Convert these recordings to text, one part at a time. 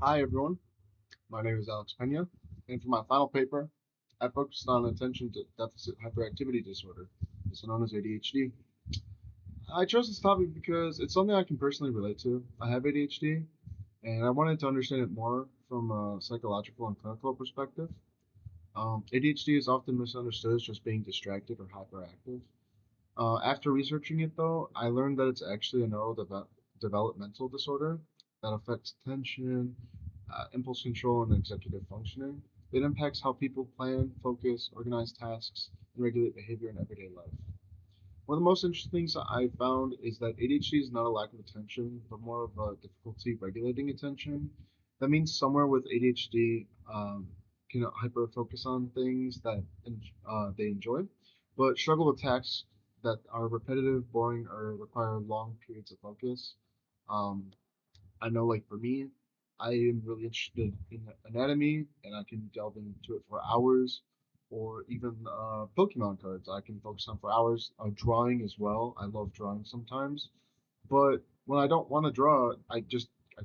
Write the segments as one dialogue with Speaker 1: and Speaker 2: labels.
Speaker 1: Hi everyone, my name is Alex Pena, and for my final paper, I focused on attention to deficit hyperactivity disorder, also known as ADHD. I chose this topic because it's something I can personally relate to. I have ADHD, and I wanted to understand it more from a psychological and clinical perspective. ADHD is often misunderstood as just being distracted or hyperactive. After researching it, though, I learned that it's actually a neurodevelopmental disorder that affects attention, impulse control, and executive functioning. It impacts how people plan, focus, organize tasks, and regulate behavior in everyday life. One of the most interesting things I found is that ADHD is not a lack of attention, but more of a difficulty regulating attention. That means somewhere with ADHD can hyper focus on things that they enjoy, but struggle with tasks that are repetitive, boring, or require long periods of focus. Um, I know, like for me, I am really interested in anatomy, and I can delve into it for hours, or even Pokemon cards. I can focus on for hours. Drawing as well. I love drawing sometimes, but when I don't want to draw, I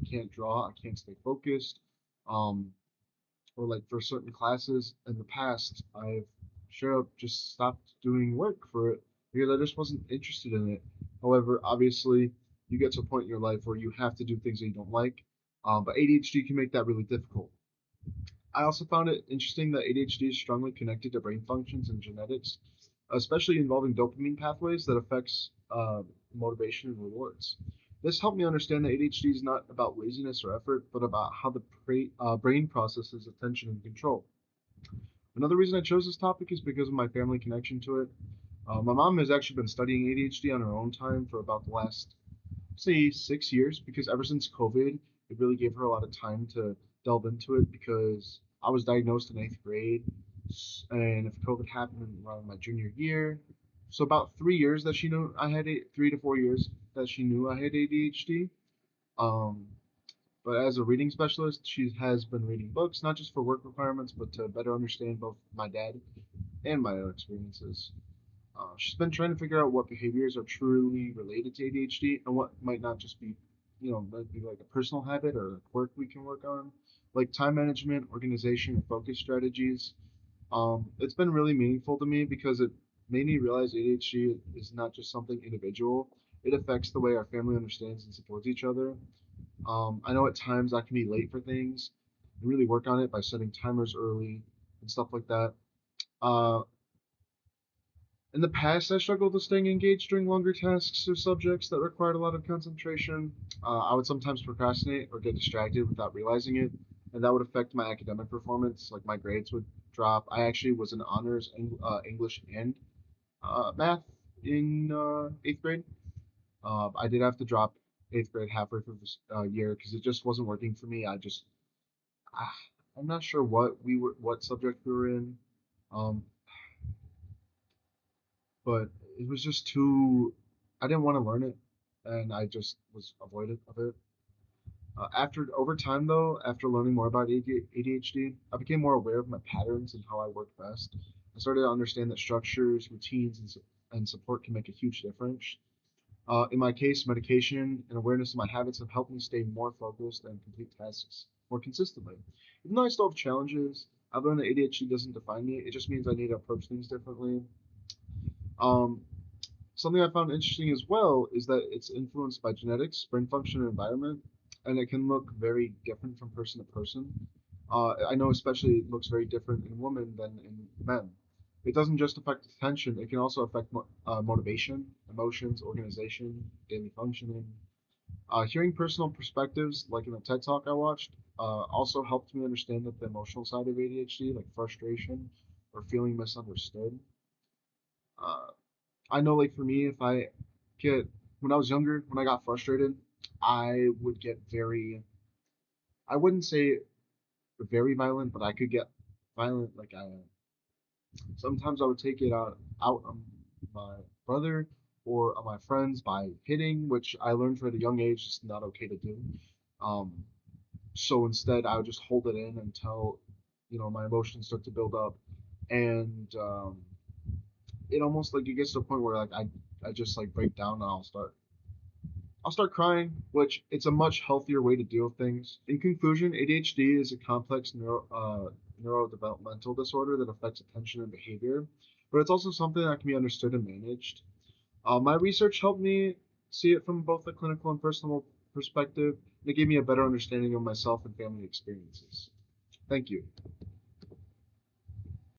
Speaker 1: can't draw. I can't stay focused. Um, or like for certain classes in the past, I've straight up just stopped doing work for it because I just wasn't interested in it. However, obviously, you get to a point in your life where you have to do things that you don't like, but ADHD can make that really difficult. I also found it interesting that ADHD is strongly connected to brain functions and genetics, especially involving dopamine pathways that affects motivation and rewards. This helped me understand that ADHD is not about laziness or effort, but about how the brain processes attention and control. Another reason I chose this topic is because of my family connection to it. My mom has actually been studying ADHD on her own time for about the last, say, 6 years, because ever since COVID, it really gave her a lot of time to delve into it because I was diagnosed in eighth grade, and if COVID happened around my junior year, so about 3 years that she knew I had 3 to 4 years that she knew I had ADHD. Um, but as a reading specialist, she has been reading books, not just for work requirements, but to better understand both my dad and my own experiences. She's been trying to figure out what behaviors are truly related to ADHD and what might not just be, might be like a personal habit or a quirk we can work on, like time management, organization, and focus strategies. It's been really meaningful to me because it made me realize ADHD is not just something individual. It affects the way our family understands and supports each other. I know at times I can be late for things. I really work on it by setting timers early and stuff like that. Uh, in the past, I struggled with staying engaged during longer tasks or subjects that required a lot of concentration. I would sometimes procrastinate or get distracted without realizing it, and that would affect my academic performance. Like my grades would drop. I actually was in honors English and math in eighth grade. I did have to drop eighth grade halfway through this year because it just wasn't working for me. Ah, I'm not sure what subject we were in. Um, but it was just too. I didn't want to learn it, and I just was avoided of it. After over time, though, after learning more about ADHD, I became more aware of my patterns and how I work best. I started to understand that structures, routines, and support can make a huge difference. In my case, medication and awareness of my habits have helped me stay more focused and complete tasks more consistently. Even though I still have challenges, I've learned that ADHD doesn't define me. It just means I need to approach things differently. Um, Something I found interesting as well is that it's influenced by genetics, brain function, and environment, and it can look very different from person to person. I know especially it looks very different in women than in men. It doesn't just affect attention, it can also affect motivation, emotions, organization, daily functioning. Hearing personal perspectives, like in a TED Talk I watched, also helped me understand that the emotional side of ADHD, like frustration or feeling misunderstood. Uh, I know, like for me, if I get when I was younger, when I got frustrated, I would get very. I wouldn't say very violent, but I could get violent. Like I sometimes I would take it out on my brother or on my friends by hitting, which I learned at a young age is not okay to do. Um, so instead, I would just hold it in until my emotions start to build up, and it almost like it gets to a point where like I just like break down and I'll start I'll start crying, which it's a much healthier way to deal with things. In conclusion, ADHD is a complex neurodevelopmental disorder that affects attention and behavior, but it's also something that can be understood and managed. My research helped me see it from both a clinical and personal perspective, and it gave me a better understanding of myself and family experiences. Thank you.